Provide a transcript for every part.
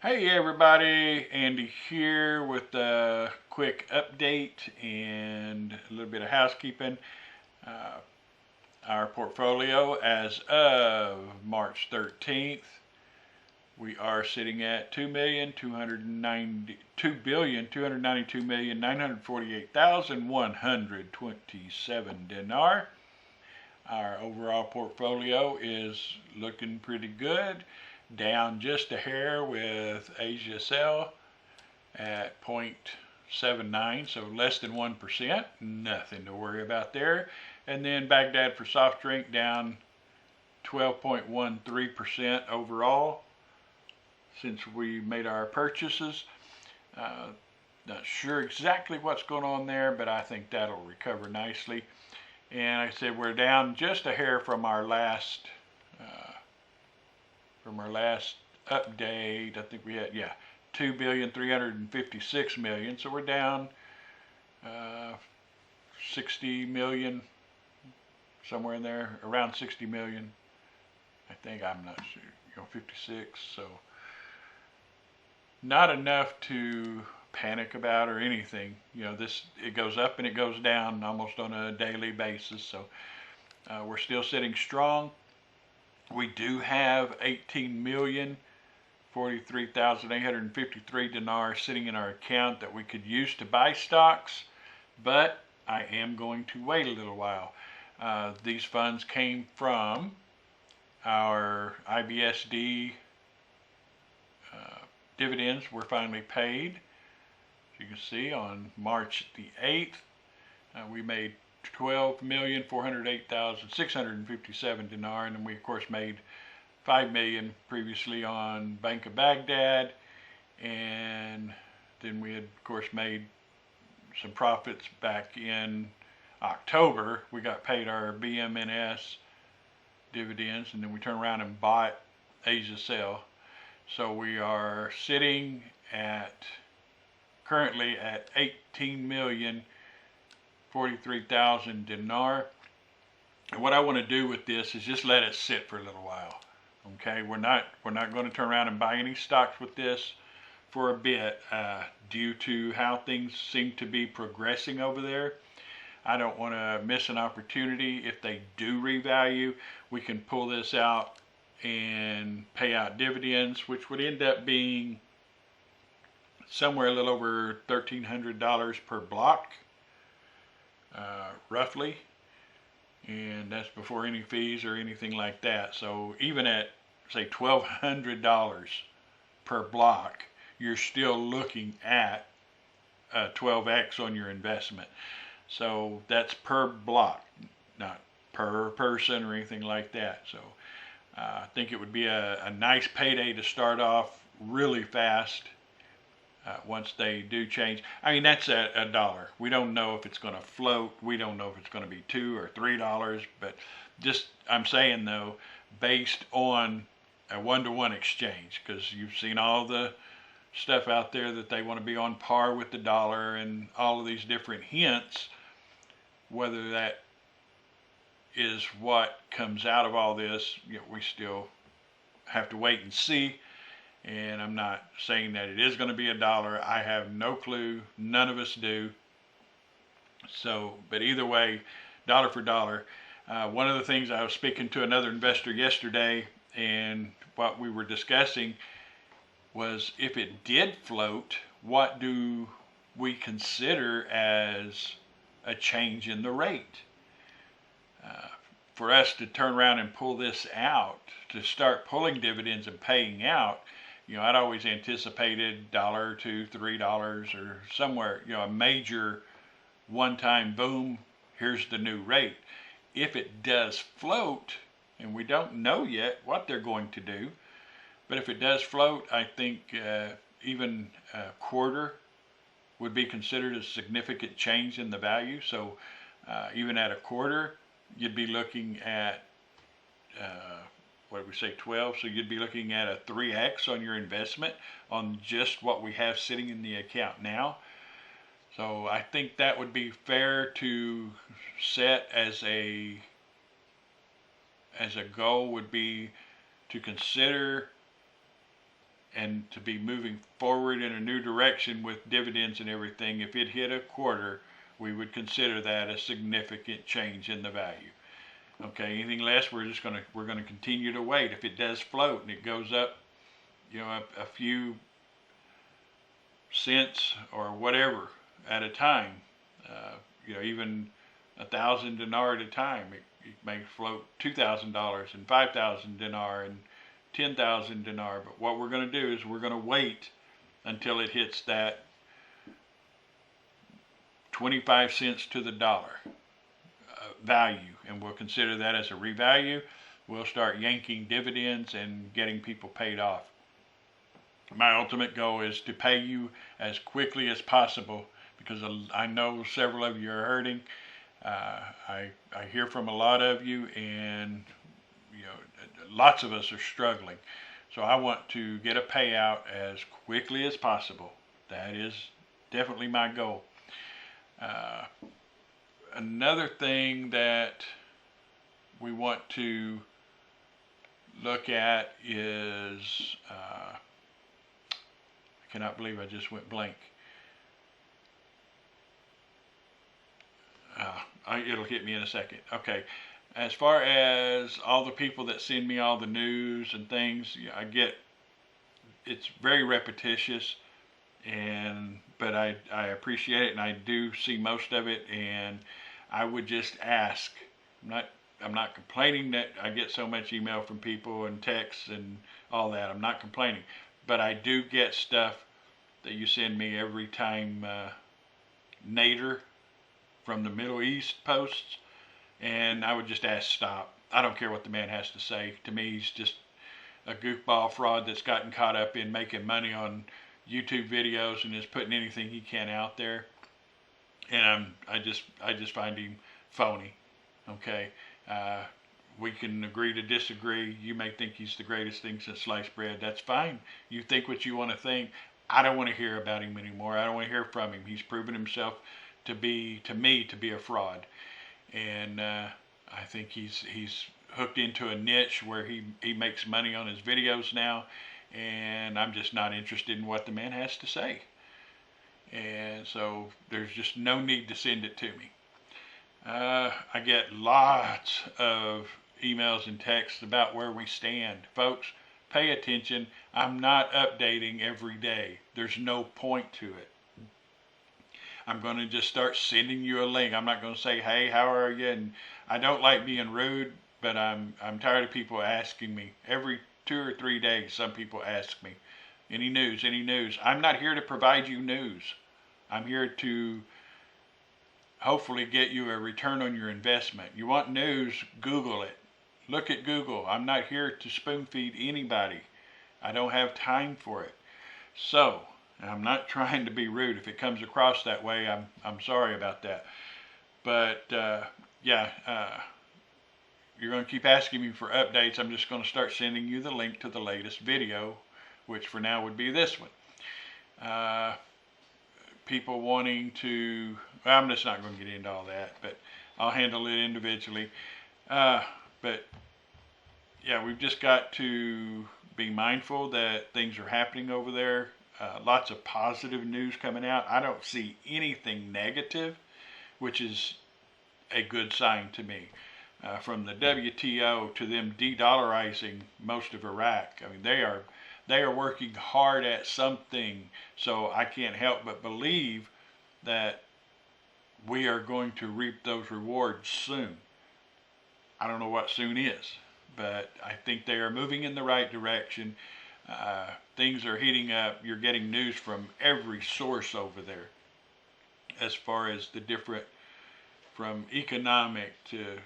Hey everybody, Andy here with a quick update and a little bit of housekeeping. Uh, our portfolio as of March 13th, we are sitting at 2,292,948,127 dinar. Our overall portfolio is looking pretty good, down just a hair with Asia Cell at 0.79, so less than 1%, nothing to worry about there. And then Baghdad for soft drink down 12.13% overall since we made our purchases. Not sure exactly what's going on there, but I think that'll recover nicely. And like I said, we're down just a hair from our last update. I think we had 2,356,000,000. So we're down 60 million, somewhere in there, around 60 million. I think, I'm not sure, 56. So not enough to panic about or anything. It goes up and it goes down almost on a daily basis. So we're still sitting strong. We do have 18,043,853 dinars sitting in our account that we could use to buy stocks, but I am going to wait a little while. These funds came from our IBSD dividends were finally paid. As you can see, on March the 8th, we made 12,408,657 dinar, and then we of course made 5 million previously on Bank of Baghdad, and then we had of course made some profits back in October. We got paid our BMNS dividends, and then we turned around and bought Asia Cell. So we are sitting at currently at 18,043,000 dinar. And what I want to do with this is just let it sit for a little while. Okay, we're not going to turn around and buy any stocks with this for a bit due to how things seem to be progressing over there. I don't want to miss an opportunity. If they do revalue, we can pull this out and pay out dividends, which would end up being somewhere a little over $1,300 per block, roughly, and that's before any fees or anything like that. So even at, say, $1,200 per block, you're still looking at 12x on your investment. So that's per block, not per person or anything like that. So I think it would be a nice payday to start off really fast once they do change. I mean, that's at $1. We don't know if it's going to float. We don't know if it's going to be $2 or $3. But just, I'm saying though, based on a one-to-one exchange, because you've seen all the stuff out there that they want to be on par with the dollar and all of these different hints. Whether that is what comes out of all this, we still have to wait and see. And I'm not saying that it is going to be $1. I have no clue. None of us do. So, but either way, dollar for dollar. One of the things, I was speaking to another investor yesterday, and what we were discussing was, if it did float, what do we consider as a change in the rate? For us to turn around and pull this out, to start pulling dividends and paying out, I'd always anticipated $1 to $3 or somewhere, a major one-time boom, here's the new rate. If it does float, and we don't know yet what they're going to do, but if it does float, I think even a quarter would be considered a significant change in the value. So even at a quarter, you'd be looking at, what did we say, 12? So you'd be looking at a 3x on your investment on just what we have sitting in the account now. So I think that would be fair to set as a goal, would be to consider and to be moving forward in a new direction with dividends and everything, if it hit a quarter, we would consider that a significant change in the value. Okay, anything less, we're gonna continue to wait. If it does float and it goes up, you know, a few cents or whatever at a time, you know, even 1,000 dinar at a time, it may float $2,000 and 5,000 dinar and 10,000 dinar. But what we're going to do is we're going to wait until it hits that 25 cents to the dollar value, and we'll consider that as a revalue. We'll start yanking dividends and getting people paid off. My ultimate goal is to pay you as quickly as possible, because I know several of you are hurting. I hear from a lot of you, and you know, lots of us are struggling. So I want to get a payout as quickly as possible. That is definitely my goal. Another thing that we want to look at is, I cannot believe I just went blank. It'll hit me in a second. Okay, as far as all the people that send me all the news and things, I get, it's very repetitious, but I appreciate it, and I do see most of it, and I would just ask. I'm not complaining that I get so much email from people and texts and all that. I'm not complaining, but I do get stuff that you send me every time. Nader from the Middle East posts, and I would just ask stop. I don't care what the man has to say. To me, he's just a goofball fraud that's gotten caught up in making money on YouTube videos and is putting anything he can out there. And I just find him phony. Okay, we can agree to disagree. You may think he's the greatest thing since sliced bread. That's fine. You think what you want to think. I don't want to hear about him anymore. I don't want to hear from him. He's proven himself to me to be a fraud, and I think he's hooked into a niche where he makes money on his videos now, and I'm just not interested in what the man has to say, and so there's just no need to send it to me. I get lots of emails and texts about where we stand. Folks, pay attention. I'm not updating every day. There's no point to it. I'm going to just start sending you a link. I'm not going to say, hey, how are you? And I don't like being rude, but I'm tired of people asking me. Every 2 or 3 days, some people ask me, any news, any news? I'm not here to provide you news. I'm here to hopefully get you a return on your investment. You want news, Google it. Look at Google. I'm not here to spoon feed anybody. I don't have time for it. So, I'm not trying to be rude. If it comes across that way, I'm sorry about that. But yeah, you're going to keep asking me for updates. I'm just going to start sending you the link to the latest video, which for now would be this one. People wanting to, well, I'm just not going to get into all that, but I'll handle it individually. But yeah, we've just got to be mindful that things are happening over there. Lots of positive news coming out. I don't see anything negative, which is a good sign to me. From the WTO to them de-dollarizing most of Iraq. I mean, they are working hard at something. So I can't help but believe that we are going to reap those rewards soon. I don't know what soon is, but I think they are moving in the right direction. Things are heating up. You're getting news from every source over there as far as the different, from economic to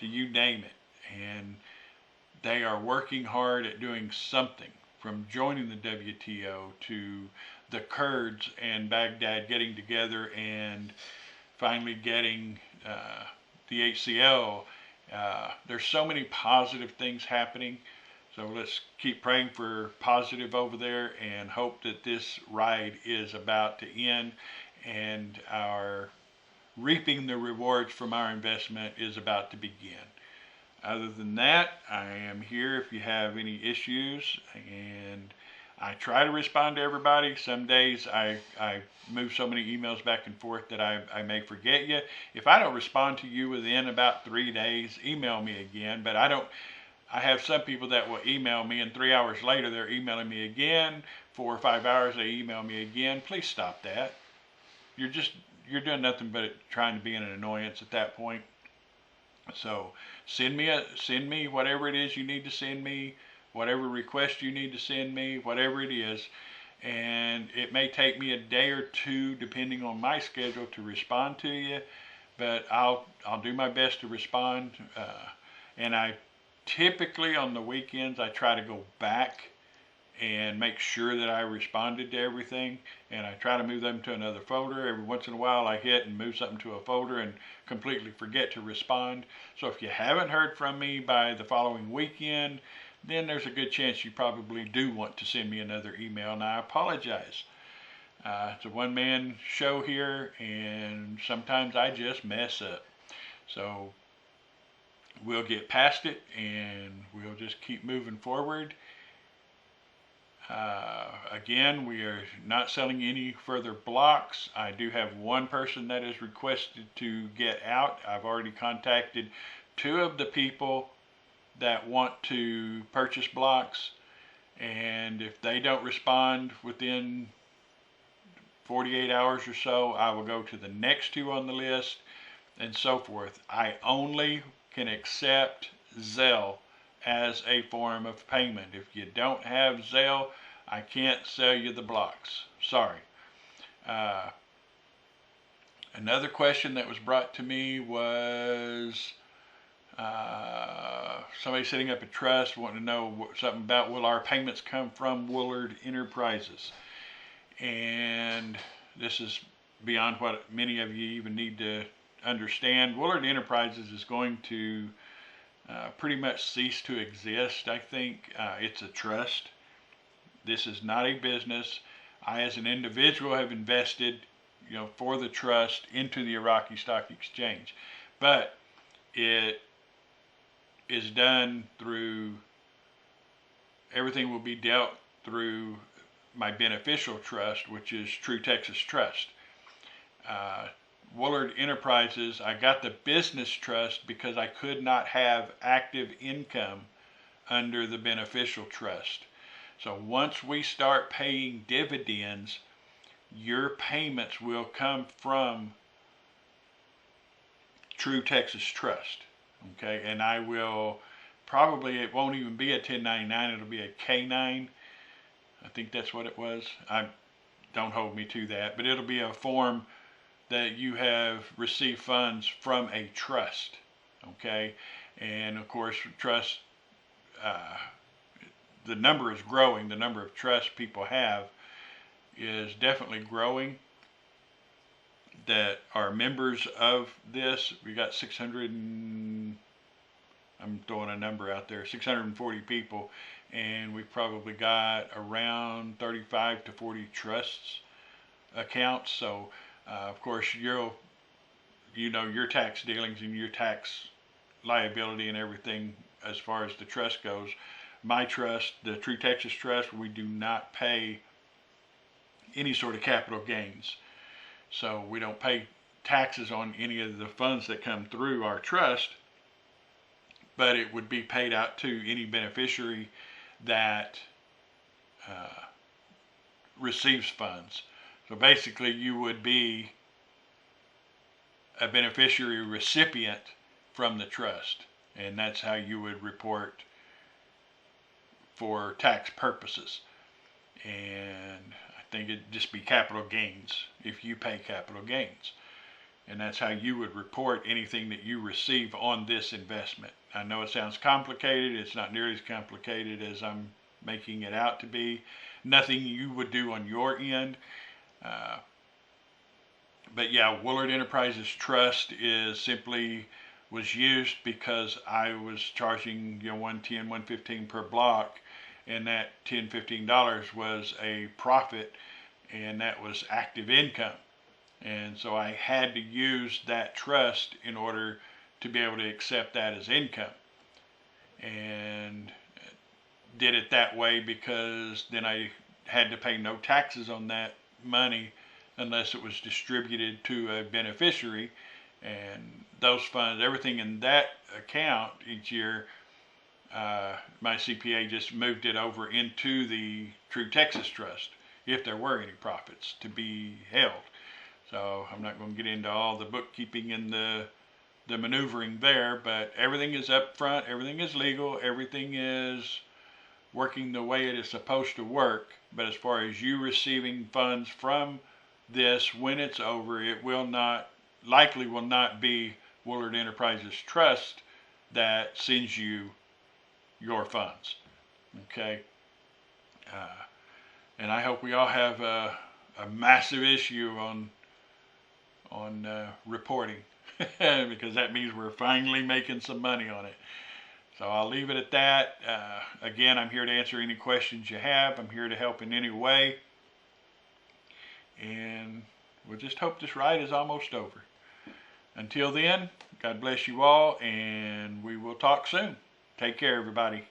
you name it. And they are working hard at doing something, from joining the WTO to the Kurds and Baghdad getting together and finally getting the HCL. There's so many positive things happening. So let's keep praying for positive over there and hope that this ride is about to end and our reaping the rewards from our investment is about to begin. Other than that, I am here if you have any issues, and I try to respond to everybody. Some days I move so many emails back and forth that I may forget you. If I don't respond to you within about 3 days, email me again. But I have some people that will email me, and 3 hours later they're emailing me again. 4 or 5 hours they email me again. Please stop that. You're doing nothing but trying to be an annoyance at that point. So send me whatever it is you need to send me, whatever request you need to send me, whatever it is. And it may take me a day or two, depending on my schedule, to respond to you. But I'll do my best to respond. And I typically on the weekends I try to go back and make sure that I responded to everything, and I try to move them to another folder. Every once in a while I hit and move something to a folder and completely forget to respond. So if you haven't heard from me by the following weekend, then there's a good chance you probably do want to send me another email, and I apologize. It's a one-man show here, and sometimes I just mess up. So we'll get past it, and we'll just keep moving forward. Again, we are not selling any further blocks. I do have one person that has requested to get out. I've already contacted 2 of the people that want to purchase blocks, and if they don't respond within 48 hours or so, I will go to the next 2 on the list, and so forth. I only can accept Zelle as a form of payment. If you don't have Zelle, I can't sell you the blocks. Sorry. Another question that was brought to me was somebody setting up a trust wanting to know something about, will our payments come from Woolard Enterprises? And this is beyond what many of you even need to understand. Woolard Enterprises is going to pretty much cease to exist. I think it's a trust. This is not a business. I, as an individual, have invested, for the trust into the Iraqi Stock Exchange, but it is done through. Everything will be dealt through my beneficial trust, which is True Texas Trust. Woolard Enterprises, I got the business trust because I could not have active income under the beneficial trust. So once we start paying dividends, your payments will come from True Texas Trust. Okay, and I will probably, it won't even be a 1099, it'll be a K9. I think that's what it was. Don't hold me to that, but it'll be a form that you have received funds from a trust. Okay, and of course, trust, the number is growing. The number of trusts people have is definitely growing that are members of this. We got 600 and, I'm throwing a number out there, 640 people, and we've probably got around 35 to 40 trusts accounts. So of course your tax dealings and your tax liability and everything as far as the trust goes. My trust, the True Texas Trust, we do not pay any sort of capital gains. So we don't pay taxes on any of the funds that come through our trust, but it would be paid out to any beneficiary that receives funds. So basically you would be a beneficiary recipient from the trust, and that's how you would report for tax purposes. And I think it'd just be capital gains if you pay capital gains, and that's how you would report anything that you receive on this investment. I know it sounds complicated. It's not nearly as complicated as I'm making it out to be. Nothing you would do on your end. But yeah, Woolard Enterprises Trust was used because I was charging $110, $115 per block, and that $10, $15 was a profit, and that was active income. And so I had to use that trust in order to be able to accept that as income, and did it that way because then I had to pay no taxes on that money unless it was distributed to a beneficiary. And those funds, everything in that account each year, my CPA just moved it over into the True Texas Trust, if there were any profits to be held. So I'm not going to get into all the bookkeeping and the maneuvering there, but everything is up front, everything is legal, everything is working the way it is supposed to work. But as far as you receiving funds from this when it's over, it likely will not be Woolard Enterprises Trust that sends you your funds. Okay, and I hope we all have a massive issue on reporting because that means we're finally making some money on it. So I'll leave it at that. Again, I'm here to answer any questions you have. I'm here to help in any way. And we'll just hope this ride is almost over. Until then, God bless you all, and we will talk soon. Take care, everybody.